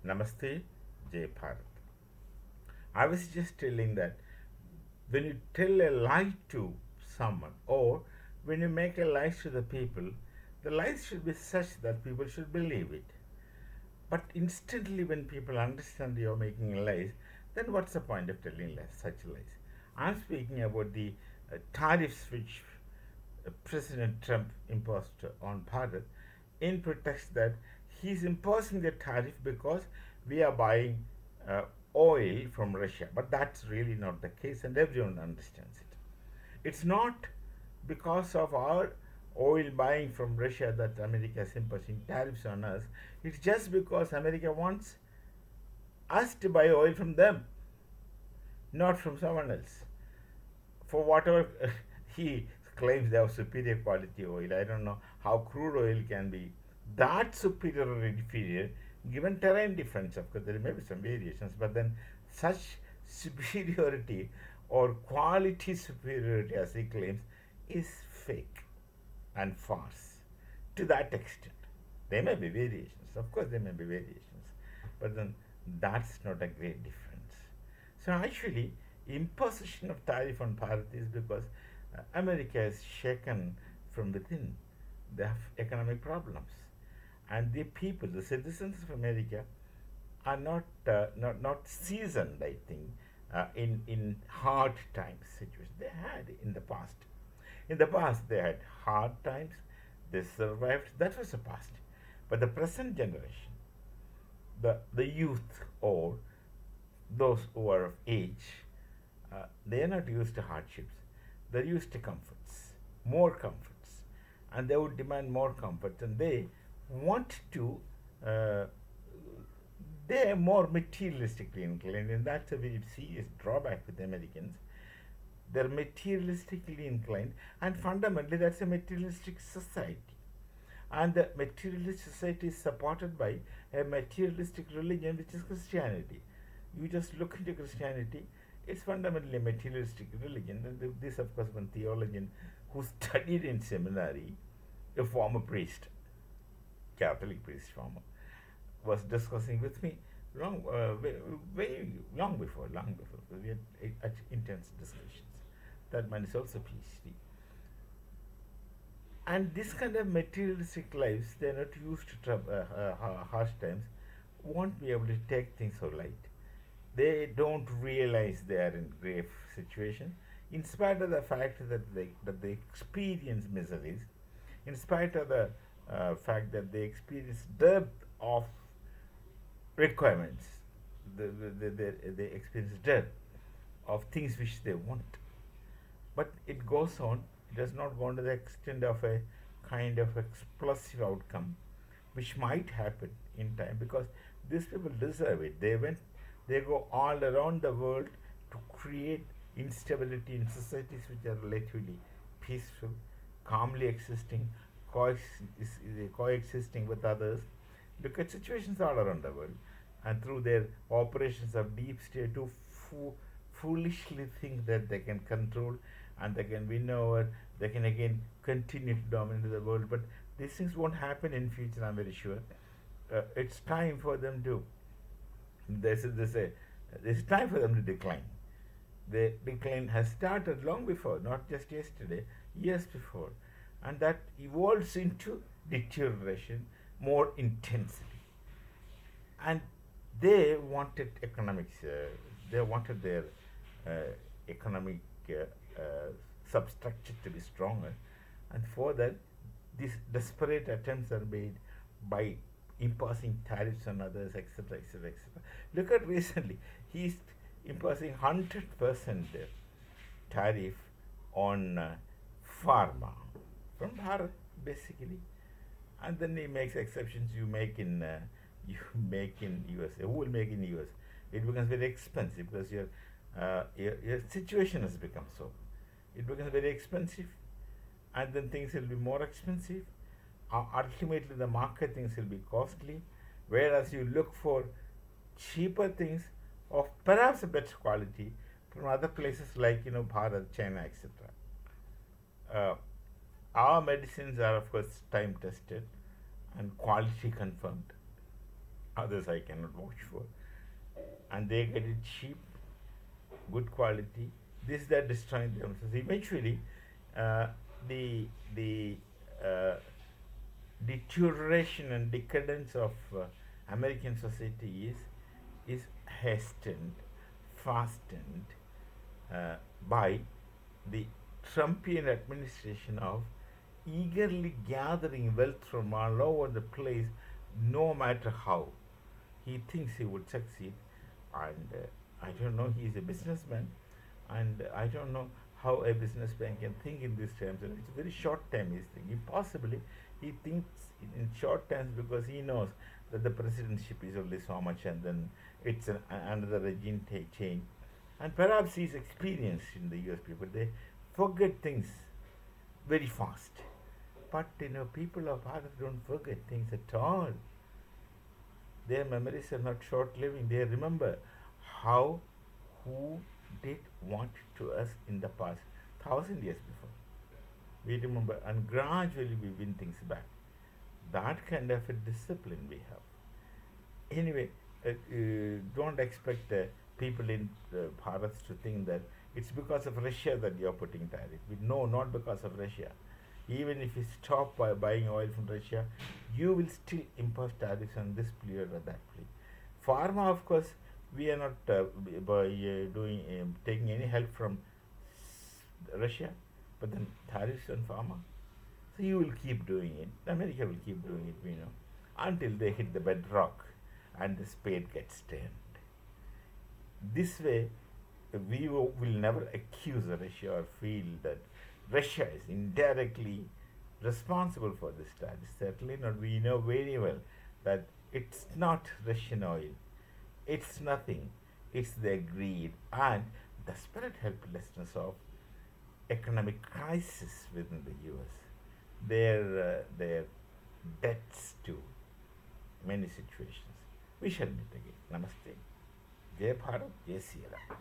Namaste, Jay Bharat. I was just telling that when you tell a lie to someone or when you make a lie to the people, the lies should be such that people should believe it. But instantly, when people understand you're making lies, then what's the point of telling lies, such lies? I'm speaking about the tariffs which President Trump imposed on Bharat in pretext that he's imposing the tariff because we are buying uh, oil from Russia. But that's really not the case, and everyone understands it. It's not because of our oil buying from Russia that America is imposing tariffs on us. It's just because America wants us to buy oil from them, not from someone else. For whatever he claims they have superior quality oil, I don't know how crude oil can be that superior or inferior given terrain difference. Of course, there may be some variations, but then such superiority or quality superiority, as he claims, is fake and farce to that extent. There may be variations, of course, there may be variations, but then that's not a great difference. So, actually, imposition of tariff on Bharat is because America is shaken from within. They have economic problems, and the people, the citizens of America, are not seasoned. I think in hard times situation they had in the past. In the past, they had hard times. They survived. That was the past. But the present generation, the youth or those who are of age, they are not used to hardships. They're used to comforts, more comforts, and they would demand more comforts, and they want to. They are more materialistically inclined, and that's a very serious drawback with Americans. They're materialistically inclined, and fundamentally, that's a materialistic society. And the materialist society is supported by a materialistic religion, which is Christianity. You just look into Christianity, it's fundamentally a materialistic religion. And this, of course, one theologian who studied in seminary, a former priest, Catholic priest, former, was discussing with me very long before, because we had intense discussions. That man is also PhD. And this kind of materialistic lives, they're not used to harsh times, won't be able to take things so light. They don't realize they are in grave situation, in spite of the fact that they experience miseries, in spite of the fact that they experience depth of requirements, they experience depth of things which they want. But it goes on, it does not go on to the extent of a kind of explosive outcome, which might happen in time, because these people deserve it. They go all around the world to create instability in societies which are relatively peaceful, calmly existing, coexisting with others. Look at situations all around the world, and through their operations of deep state to foolishly think that they can control and they can win over, they can again continue to dominate the world. But these things won't happen in future, I'm very sure. It's time for them to, they say, it's time for them to decline. The decline has started long before, not just yesterday, years before. And that evolves into deterioration more intensely. And they wanted economics, they wanted their uh, economic substructure to be stronger, and for that, these desperate attempts are made by imposing tariffs on others, etc., etc., etc. Look at recently, he's imposing 100% tariff on pharma from Bharat, basically, and then he makes exceptions. You make in USA. Who will make in US? It becomes very expensive because your situation has become so. It becomes very expensive, and then things will be more expensive. Ultimately, the market things will be costly, whereas you look for cheaper things of perhaps a better quality from other places like Bharat, China, etc. Uh, our medicines are, of course, time tested and quality confirmed. Others I cannot vouch for. And they get it cheap, good quality. This they're destroying themselves. Eventually, uh, the deterioration and decadence of American society is hastened, fastened by the Trumpian administration of eagerly gathering wealth from all over the place, no matter how. He thinks he would succeed, and I don't know. He is a businessman, and I don't know how a businessman can think in these terms. And it's very short term. He's thinking. Possibly, he thinks in short terms because he knows that the presidency is only so much, and then it's another regime change. And perhaps he's experienced in the U.S. people. They forget things very fast. But people of Bharat don't forget things at all. Their memories are not short living. They remember how, who did what to us in the past, 1,000 years before. We remember, and gradually we win things back. That kind of a discipline we have. Anyway, don't expect people in Bharat to think that it's because of Russia that you're putting tariff. No, not because of Russia. Even if you stop buying oil from Russia, you will still impose tariffs on this plea or that plea. Pharma, of course, we are not doing taking any help from Russia, but then tariffs on pharma. So you will keep doing it. America will keep doing it, until they hit the bedrock and the spade gets turned. This way, we will never accuse Russia or feel that Russia is indirectly responsible for this tariff. Certainly not. We know very well that it's not Russian oil. It's nothing. It's their greed and desperate helplessness of economic crisis within the U.S. Their debts to many situations. We shall meet again. Namaste. Jai Bharat, Jai Sri Ram.